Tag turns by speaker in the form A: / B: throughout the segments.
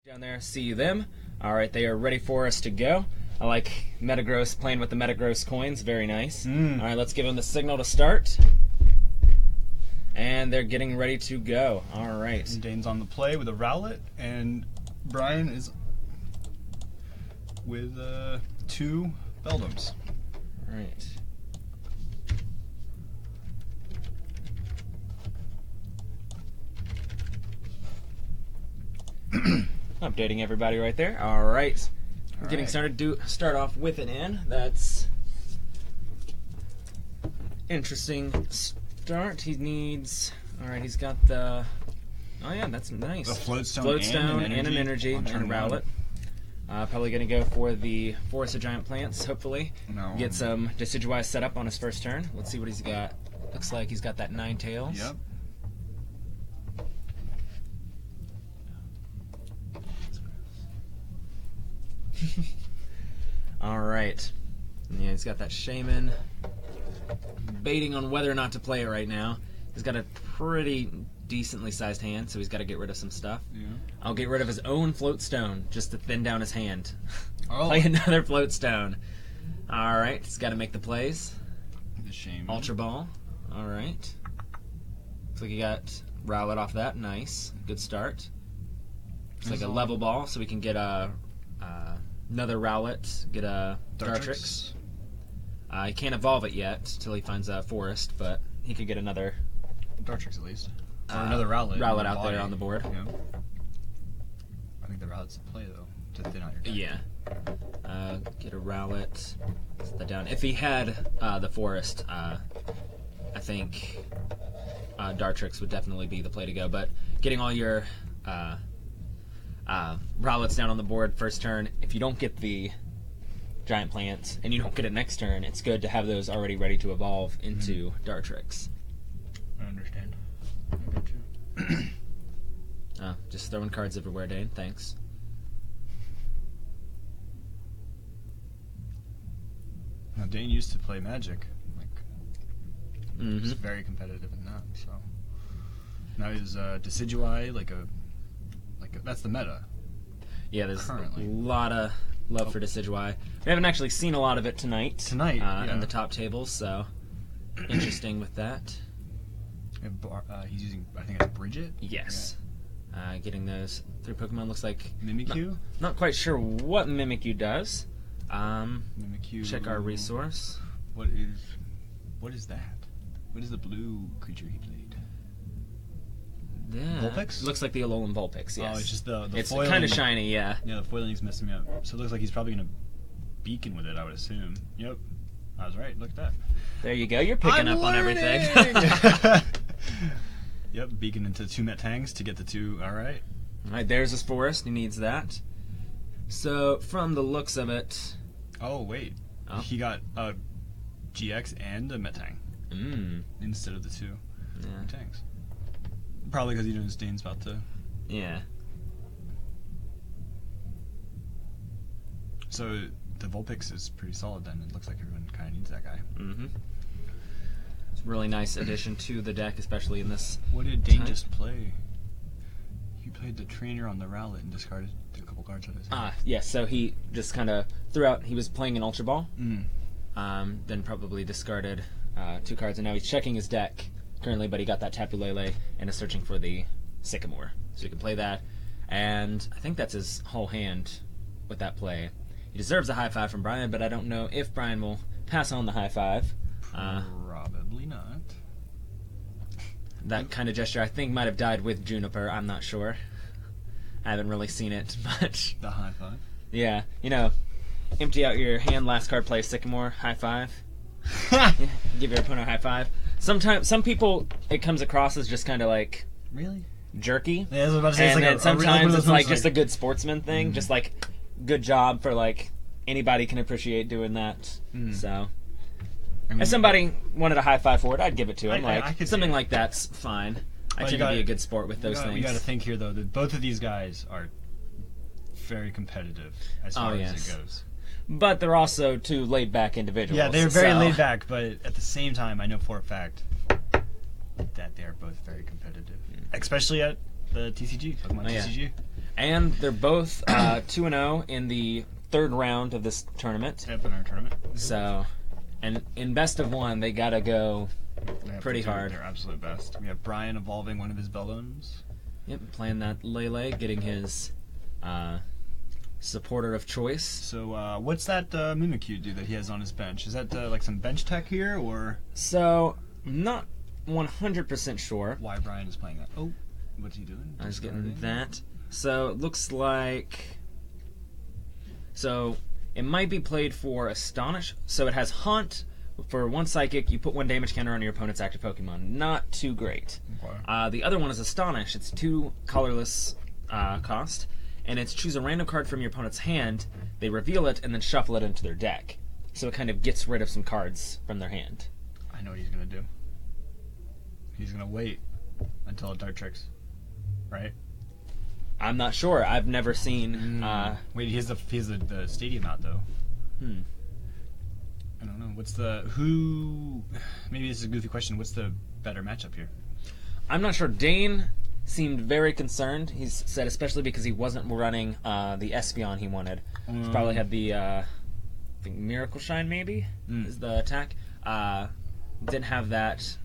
A: Down there, see them. All right, they are ready for us to go. I like Metagross playing with the Metagross coins. Very nice. All right, let's give them the signal to start. And they're getting ready to go. All right.
B: And Dane's on the play with a Rowlet, and Bryan is with 2 Beldums.
A: All right. Updating everybody right there. All right. Getting started. Start off with an N. That's interesting start. He needs. All right. He's got the. Oh yeah, that's nice.
B: The Floatstone
A: and an energy and a Rowlet. Probably gonna go for the Forest of Giant Plants. Hopefully, get some Decidueye set up on his first turn. Let's see what he's got. Looks like he's got that Ninetails.
B: Yep.
A: All right. Yeah, he's got that Shaman. Baiting on whether or not to play it right now. He's got a pretty decently sized hand, so he's got to get rid of some stuff.
B: Yeah.
A: I'll get rid of his own Floatstone just to thin down his hand.
B: Oh.
A: Play another Floatstone. All right, he's got to make the plays.
B: The Shaman.
A: Ultra Ball. All right. Looks like he got Rowlet off that. Nice. Good start. Looks like a level ball, so we can get a another Rowlet, get a Dartrix. He can't evolve it yet till he finds a Forest, but he could get another
B: Dartrix at least. Or another Rowlet.
A: Rowlet out there on the board.
B: Yeah. I think the Rowlet's the play though, to thin out your deck.
A: Yeah. Get a Rowlet. Set that down. If he had the Forest, I think Dartrix would definitely be the play to go. But getting all your Rowlet's down on the board first turn, if you don't get the Giant Plant and you don't get it next turn, it's good to have those already ready to evolve into Dartrix.
B: I understand. I got you.
A: Just throwing cards everywhere, Dane. Thanks.
B: Now, Dane used to play Magic. He's very competitive in that. So now he's Decidueye, that's the meta.
A: Yeah, there's
B: currently
A: a lot of love for Decidueye. We haven't actually seen a lot of it tonight.
B: Yeah.
A: In the top tables, so interesting with that.
B: He's using, I think it's Bridget?
A: Yes. Yeah. Getting those 3 Pokemon looks like
B: Mimikyu?
A: Not quite sure what Mimikyu does.
B: Mimikyu.
A: Check our resource.
B: What is that? What is the blue creature he played?
A: Yeah.
B: Vulpix?
A: Looks like the Alolan Vulpix, yes.
B: Oh, it's just the
A: it's
B: foiling.
A: kind of shiny, yeah.
B: Yeah, the foiling's messing me up. So it looks like he's probably going to beacon with it, I would assume. Yep. I was right. Look at that.
A: There you go. You're picking up on everything.
B: Yep, beacon into 2 Metangs to get the 2. All right.
A: All right, there's his Forest. He needs that. So, from the looks of it...
B: Oh, wait. Oh. He got a GX and a Metang instead of the 2 Metangs. Probably because he knows Dane's about to...
A: Yeah.
B: So, the Vulpix is pretty solid then. It looks like everyone kind of needs that guy.
A: It's a really nice addition to the deck, especially in this
B: What did Dane just play? He played the trainer on the Rowlet and discarded a couple cards of his hand.
A: Yes, so he just kind of threw out... He was playing an Ultra Ball, then probably discarded 2 cards, and now he's checking his deck currently, but he got that Tapu Lele and is searching for the Sycamore. So he can play that, and I think that's his whole hand with that play. He deserves a high five from Bryan, but I don't know if Bryan will pass on the high five.
B: Probably not.
A: That kind of gesture I think might have died with Juniper. I'm not sure. I haven't really seen it much.
B: The high five?
A: Yeah, empty out your hand, last card, play Sycamore, high five. Give your opponent a high five. Sometimes, some people, it comes across as just kind of like...
B: Really?
A: Jerky.
B: Yeah, I was about to say,
A: and then sometimes it's like just a good sportsman thing, just like, good job for like, anybody can appreciate doing that. So... if somebody wanted a high five for it, I'd give it to him. I could something like that's fine. I tend to be a good sport with those things.
B: We got to think here, though, that both of these guys are very competitive as far as it goes.
A: But they're also 2 laid-back individuals.
B: Yeah, they're very laid-back, but at the same time, I know for a fact that they're both very competitive. Especially at the TCG, Pokemon TCG.
A: And they're both 2-0 in the third round of this tournament.
B: Yep, in our tournament.
A: So, and in best of one, they gotta go pretty hard.
B: Their absolute best. We have Bryan evolving one of his Bellones.
A: Yep, playing that Lele, getting his supporter of choice.
B: So, what's that Mimikyu do that he has on his bench? Is that like some bench tech here, or?
A: So, not 100% sure.
B: Why Bryan is playing that? Oh, what's he doing?
A: I was getting that. So, it looks like... So, it might be played for Astonish. So, it has Haunt. For one Psychic, you put 1 damage counter on your opponent's active Pokemon. Not too great.
B: Okay.
A: The other one is Astonish. It's 2 colorless cost. And it's choose a random card from your opponent's hand, they reveal it, and then shuffle it into their deck. So it kind of gets rid of some cards from their hand.
B: I know what he's going to do. He's going to wait until it Dartrix. Right?
A: I'm not sure. I've never seen...
B: Wait, he has the stadium out, though. I don't know. Maybe this is a goofy question. What's the better matchup here?
A: I'm not sure. Dane seemed very concerned. He's said especially because he wasn't running the Espeon he wanted. He's probably had the I think Miracle Shine maybe is the attack. Didn't have that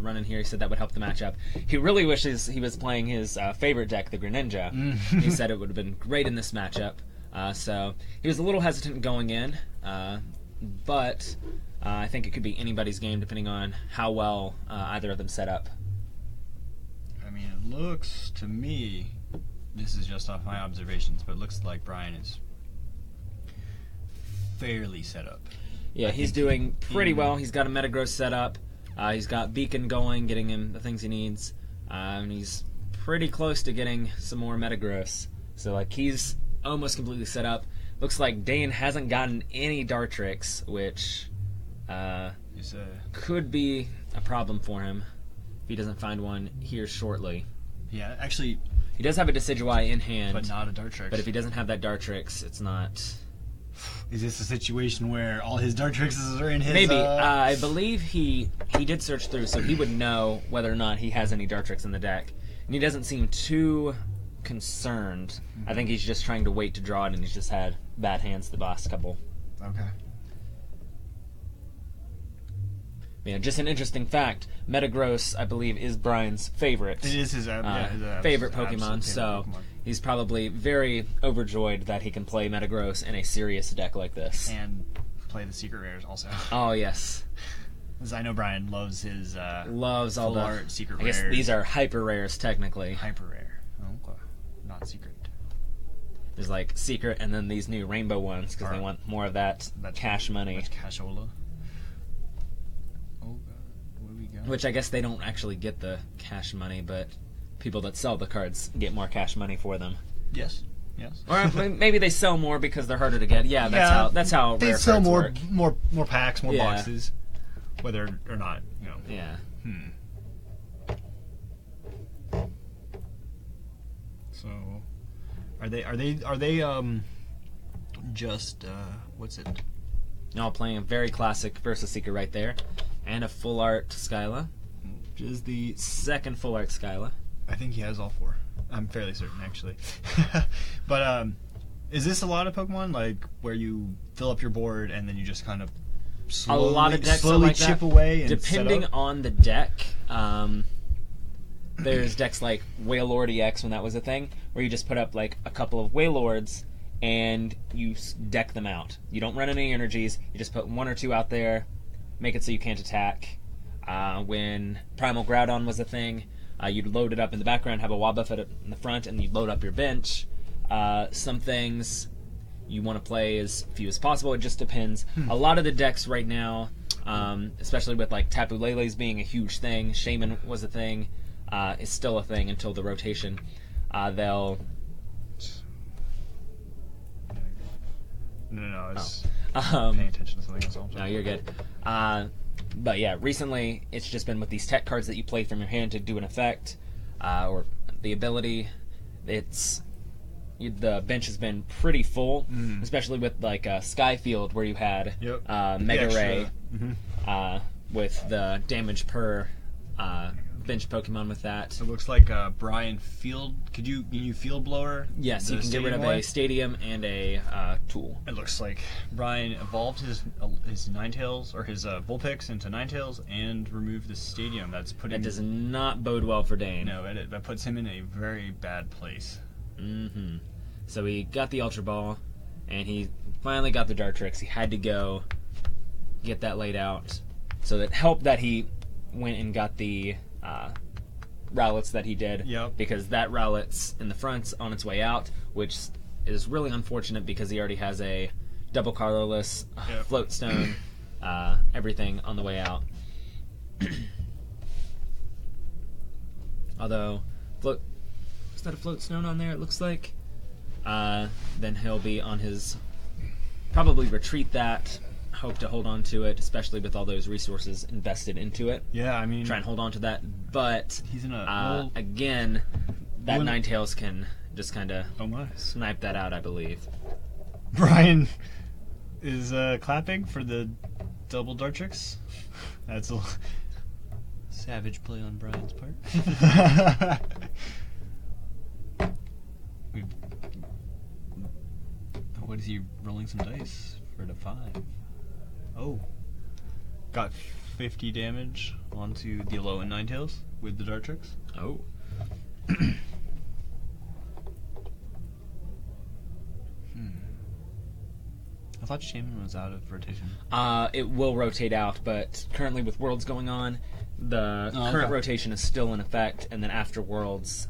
A: running here. He said that would help the matchup. He really wishes he was playing his favorite deck, the Greninja. He said it would have been great in this matchup. So he was a little hesitant going in, but I think it could be anybody's game depending on how well either of them set up.
B: I mean, it looks to me, this is just off my observations, but it looks like Bryan is fairly set up.
A: Yeah, he's doing pretty well. He's got a Metagross set up. He's got Beacon going, getting him the things he needs. And he's pretty close to getting some more Metagross. So, like, he's almost completely set up. Looks like Dane hasn't gotten any Dartrix, which could be a problem for him if he doesn't find one here shortly.
B: Yeah, actually...
A: He does have a Decidueye in hand.
B: But not a Dartrix.
A: But if he doesn't have that Dartrix, it's not...
B: Is this a situation where all his Dartrixes are in his...
A: Maybe. I believe he did search through, so he would know whether or not he has any Dartrix in the deck. And he doesn't seem too concerned. I think he's just trying to wait to draw it, and he's just had bad hands the last couple.
B: Okay.
A: Yeah, just an interesting fact. Metagross, I believe, is Bryan's favorite.
B: It is his
A: favorite Pokemon, so he's probably very overjoyed that he can play Metagross in a serious deck like this.
B: And play the secret rares also.
A: Oh, yes.
B: Because I know Bryan loves his
A: loves all the
B: art secret
A: rares. I guess these are hyper rares, technically.
B: Hyper rare. Oh, okay. Not secret.
A: There's like secret and then these new rainbow ones because they want more of that cash money.
B: That's cashola. Oh, what do we got?
A: Which I guess they don't actually get the cash money, but people that sell the cards get more cash money for them.
B: Yes. Yes.
A: Or maybe they sell more because they're harder to get. Yeah, that's how
B: they
A: rare
B: sell
A: cards
B: more
A: work.
B: packs, more boxes, whether or not, you know.
A: Yeah.
B: So, are they just what's it?
A: All playing a very classic Versus Seeker right there, and a full art Skyla, which is the second full art Skyla.
B: I think he has all 4. I'm fairly certain, actually. But is this a lot of Pokemon, like where you fill up your board and then you just kind of slowly,
A: a lot of decks
B: slowly
A: like
B: chip
A: that.
B: away? And
A: depending on the deck, there's decks like Wailord EX when that was a thing, where you just put up like a couple of Wailords and you deck them out. You don't run any energies. You just put 1 or 2 out there, make it so you can't attack. When Primal Groudon was a thing, you'd load it up in the background, have a Wobbuffet in the front, and you'd load up your bench. Some things you want to play as few as possible. It just depends. A lot of the decks right now, especially with like Tapu Lele's being a huge thing, Shaman was a thing, is still a thing until the rotation. They'll...
B: No, I was paying attention to something else.
A: No, you're good. But yeah, recently it's just been with these tech cards that you play from your hand to do an effect, or the ability. The bench has been pretty full, especially with like Skyfield, where you had Mega Ray with the damage per bench Pokemon with that.
B: It looks like Bryan field. Can you field blower?
A: Yes, you can get rid of a stadium and a tool.
B: It looks like Bryan evolved his Ninetails or his Vulpix into Ninetails and removed the stadium. That
A: does not bode well for Dane.
B: No, that puts him in a very bad place.
A: Mm-hmm. So he got the Ultra Ball, and he finally got the Dartrix. He had to go get that laid out. So it helped that he went and got the Rowlets that he did.
B: Yep.
A: Because that Rowlet's in the front on its way out, which is really unfortunate because he already has a double colorless, float stone, everything on the way out. Although, is that a float stone on there? It looks like. Then he'll be on his, probably retreat that, hope to hold on to it, especially with all those resources invested into it.
B: Yeah, I mean,
A: try and hold on to that, but
B: he's in a
A: again, that Ninetails can just kind of snipe that out, I believe.
B: Bryan is clapping for the double Dartrix. That's a savage play on Bryan's part. What is he rolling some dice for the 5? Oh, got 50 damage onto the Alolan Ninetails with the Dartrix.
A: Oh.
B: I thought Shaman was out of rotation.
A: It will rotate out, but currently with Worlds going on, the current rotation is still in effect, and then after Worlds,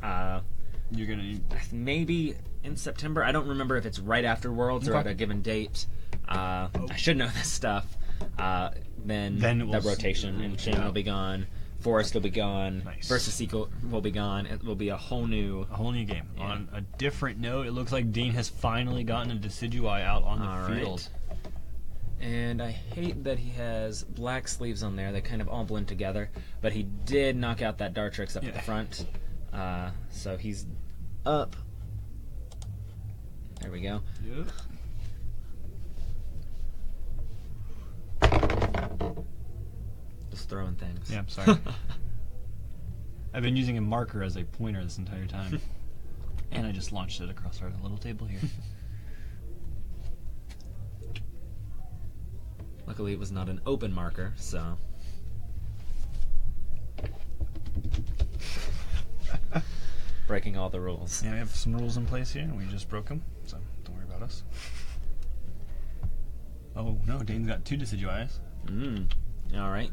B: you're gonna need
A: maybe in September. I don't remember if it's right after Worlds or at a given date. I should know this stuff. Then that rotation, and Shaman will be gone. Forest will be gone.
B: Nice.
A: Versus Sequel will be gone. It will be a whole new
B: game. Yeah. On a different note, it looks like Dane has finally gotten a Decidueye out on the field.
A: And I hate that he has black sleeves on there. They kind of all blend together. But he did knock out that Dartrix up at the front. So he's up. There we go.
B: Yep.
A: Just throwing things.
B: Yeah, I'm sorry. I've been using a marker as a pointer this entire time. And I just launched it across our little table here.
A: Luckily it was not an open marker, so... Breaking all the rules.
B: Yeah, we have some rules in place here, and we just broke them, so don't worry about us. Oh, no, Dane's got 2 Decidueyes.
A: Alright.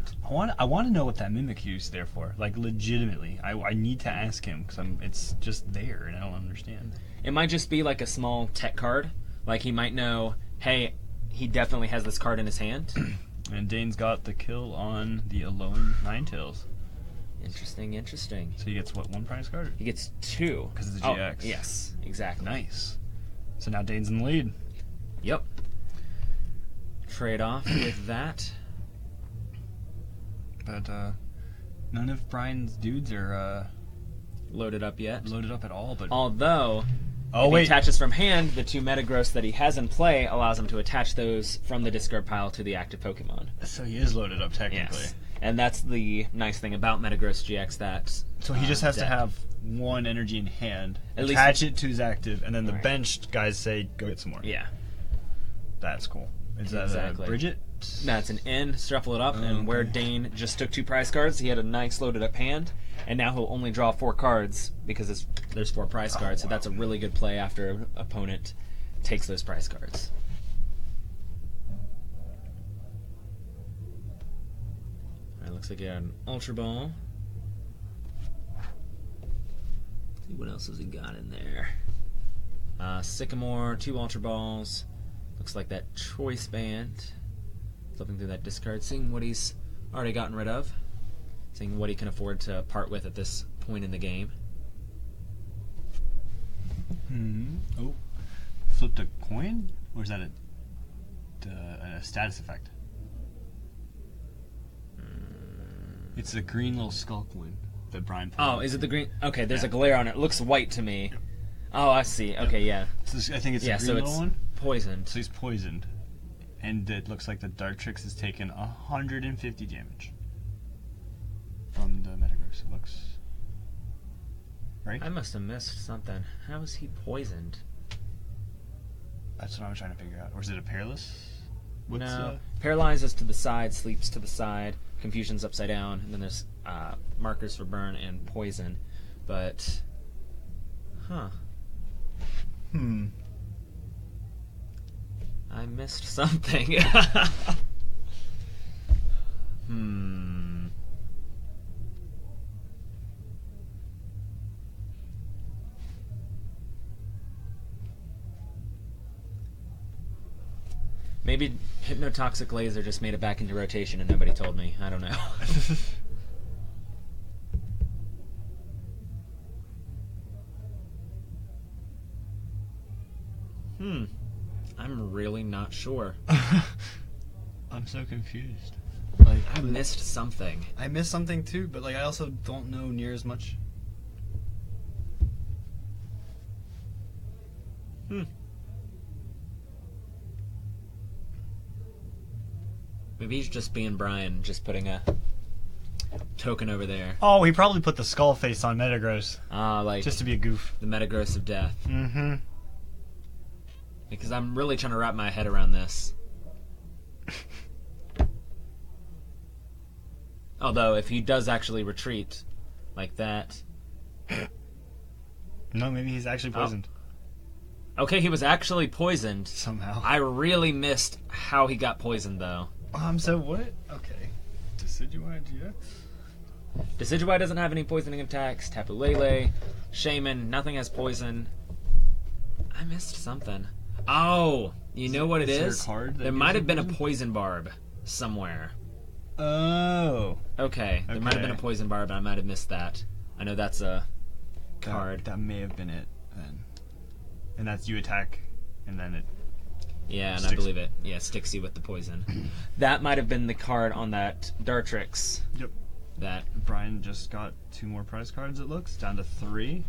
B: I want to know what that Mimikyu's there for. Like, legitimately. I need to ask him, because it's just there, and I don't understand.
A: It might just be like a small tech card. Like, he might know, hey, he definitely has this card in his hand.
B: And Dane's got the kill on the Alolan Ninetails.
A: Interesting.
B: So he gets, what, 1 prize card?
A: He gets 2.
B: Because it's a GX.
A: Yes, exactly.
B: Nice. So now Dane's in the lead.
A: Yep. Trade off with that.
B: But none of Bryan's dudes are
A: loaded up yet.
B: Loaded up at all. But
A: although, if he attaches from hand, the 2 Metagross that he has in play allows him to attach those from the discard pile to the active Pokemon.
B: So he is loaded up technically.
A: Yes. And that's the nice thing about Metagross GX. That
B: so he just has to have 1 energy in hand, attach it to his active, and then the benched guys say, "Go get some more."
A: Yeah.
B: That's cool. Is that Bridget?
A: That's an N, shuffle it up, and where Dane just took 2 prize cards, he had a nice loaded up hand, and now he'll only draw 4 cards because there's 4 prize cards, so that's a really good play after an opponent takes those prize cards. Alright, looks like he had an Ultra Ball. Let's see what else has he got in there. Sycamore, 2 Ultra Balls. Looks like that Choice Band. Flipping through that discard, seeing what he's already gotten rid of. Seeing what he can afford to part with at this point in the game.
B: Oh. Flipped a coin? Or is that a status effect? It's a green little skull coin that Bryan put
A: Oh, is it the green? Okay, there's a glare on it. It looks white to me. Oh, I see. Okay, yeah.
B: So I think it's a green little one.
A: Poisoned.
B: So he's poisoned. And it looks like the Dartrix has taken 150 damage from the Metagross. Metagross, it looks. Right?
A: I must have missed something. How is he poisoned?
B: That's what I'm trying to figure out. Or is it a Peerless?
A: No. Paralyzes to the side, sleeps to the side, confusion's upside down, and then there's markers for burn and poison. But, I missed something. Maybe hypnotoxic laser just made it back into rotation and nobody told me. I don't know. I'm really not sure.
B: I'm so confused.
A: Like, I missed something.
B: I missed something too, but like I also don't know near as much.
A: Maybe he's just being Bryan, just putting a token over there.
B: Oh, he probably put the skull face on Metagross.
A: Like
B: Just to be a goof.
A: the Metagross of death.
B: Mm-hmm.
A: Because I'm really trying to wrap my head around this. Although, if he does actually retreat like that...
B: No, maybe he's actually poisoned.
A: Okay, he was actually poisoned.
B: Somehow.
A: I really missed how he got poisoned, though.
B: So what? Okay. Decidueye GX?
A: Decidueye doesn't have any poisoning attacks. Tapu Lele, Shaman, nothing has poison. I missed something. Oh, you know what it is? There might have been a poison barb somewhere.
B: Oh.
A: Okay, there might have been a poison barb, and I might have missed that. I know that's a card.
B: That may have been it then. And that's you attack, and then it.
A: Yeah, and I believe it. Yeah, sticks you with the poison. That might have been the card on that Dartrix.
B: Yep.
A: That
B: Bryan just got 2 more prize cards, it looks. Down to 3.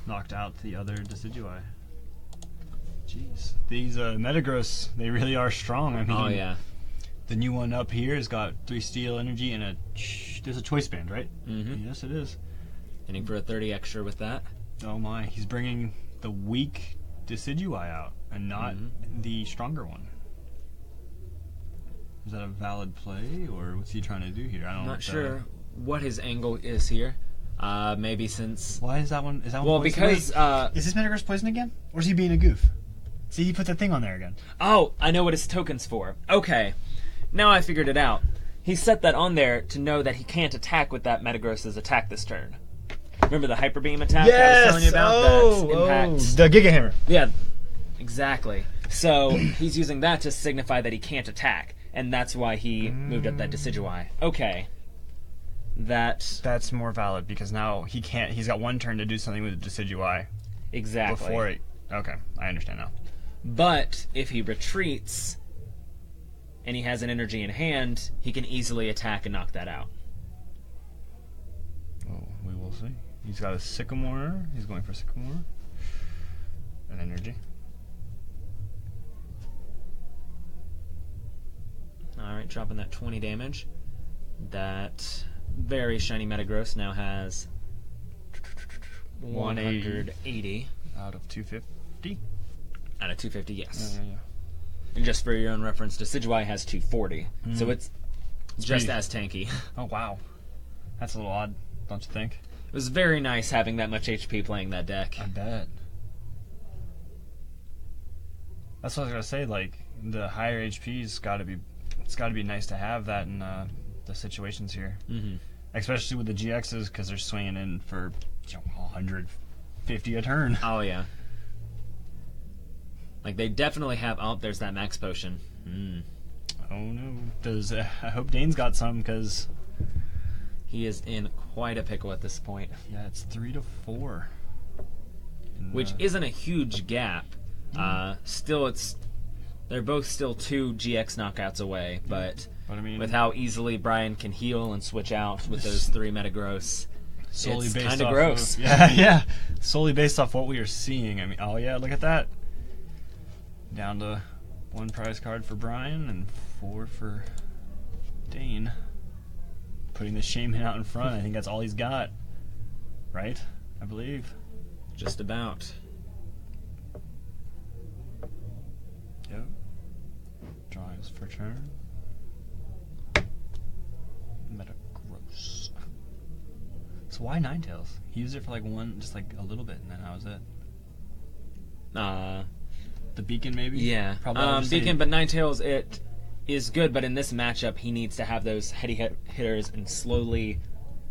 B: Knocked out the other Decidueye. Jeez. These Metagross, they really are strong. I mean,
A: oh, yeah.
B: The new one up here has got 3 steel energy and there's a choice band, right?
A: Mm-hmm.
B: Yes, it is.
A: Hitting for a 30 extra with that.
B: Oh my, he's bringing the weak Decidueye out and not the stronger one. Is that a valid play, or what's he trying to do here?
A: I'm not sure what his angle is here. Maybe since...
B: Why is that one?
A: Well, because...
B: is this Metagross poison again? Or is he being a goof? See, he put that thing on there again.
A: Oh, I know what his token's for. Okay. Now I figured it out. He set that on there to know that he can't attack with that Metagross's attack this turn. Remember the Hyper Beam attack I was telling you about? That impacts...
B: the Giga Hammer.
A: Yeah, exactly. So he's using that to signify that he can't attack, and that's why he moved up that Decidueye. Okay.
B: That's more valid, because now he can't... He's got 1 turn to do something with the Decidueye.
A: Exactly.
B: Before it... Okay, I understand now.
A: But if he retreats and he has an energy in hand, he can easily attack and knock that out.
B: Oh, we will see. He's got a Sycamore. He's going for Sycamore. An energy.
A: Alright, dropping that 20 damage. That very shiny Metagross now has 180.
B: Out of 250?
A: Out of 250, yes.
B: Yeah.
A: And just for your own reference, Decidueye has 240. So it's just
B: pretty...
A: as tanky.
B: Oh, wow. That's a little odd, don't you think?
A: It was very nice having that much HP playing that deck.
B: I bet. That's what I was gonna say. Like, the higher HP's got to be, it's got to be nice to have that in the situations here, especially with the GXs, because they're swinging in for 150 a turn.
A: Oh yeah. Like they definitely have. Oh, there's that max potion.
B: Oh no. I hope Dane's got some, because
A: he is in quite a pickle at this point.
B: Yeah, it's 3 to 4.
A: Which isn't a huge gap. Still, they're both still 2 GX knockouts away, but
B: I mean,
A: with how easily Bryan can heal and switch out with those 3 Metagross, it's kind of gross.
B: Yeah. Solely based off what we are seeing. I mean, oh yeah, look at that. Down to 1 prize card for Bryan and 4 for Dane. putting the Shaman out in front. I think that's all he's got. Right? I believe.
A: Just about.
B: Yep. Drawings for turn. Metagross. So why Ninetails? He used it for like just like a little bit, and then that was it. The Beacon, maybe?
A: Yeah.
B: Probably
A: Beacon, but Ninetails, it is good, but in this matchup, he needs to have those heady hitters and slowly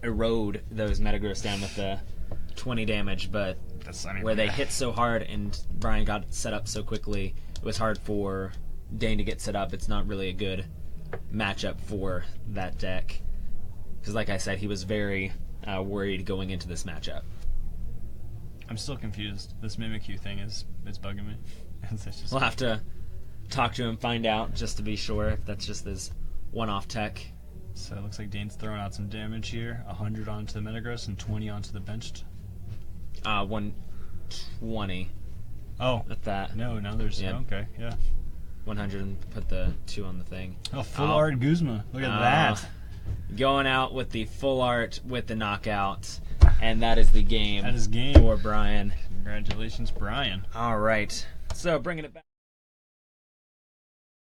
A: erode those Metagross down with the 20 damage, but where they hit so hard and Bryan got set up so quickly, it was hard for Dane to get set up. It's not really a good matchup for that deck. Because like I said, he was very worried going into this matchup.
B: I'm still confused. This Mimikyu thing is bugging me.
A: We'll have to talk to him, find out, just to be sure if that's just his one-off tech.
B: So it looks like Dane's throwing out some damage here. 100 onto the Metagross and 20 onto the benched.
A: 120.
B: Oh.
A: At that.
B: No, there's...
A: Yeah.
B: Okay, yeah.
A: 100 and put the 2 on the thing.
B: Oh, full art Guzma. Look at that.
A: Going out with the full art with the knockout. And that is the game.
B: That is game
A: for Bryan.
B: Congratulations, Bryan.
A: All right. So bringing it back.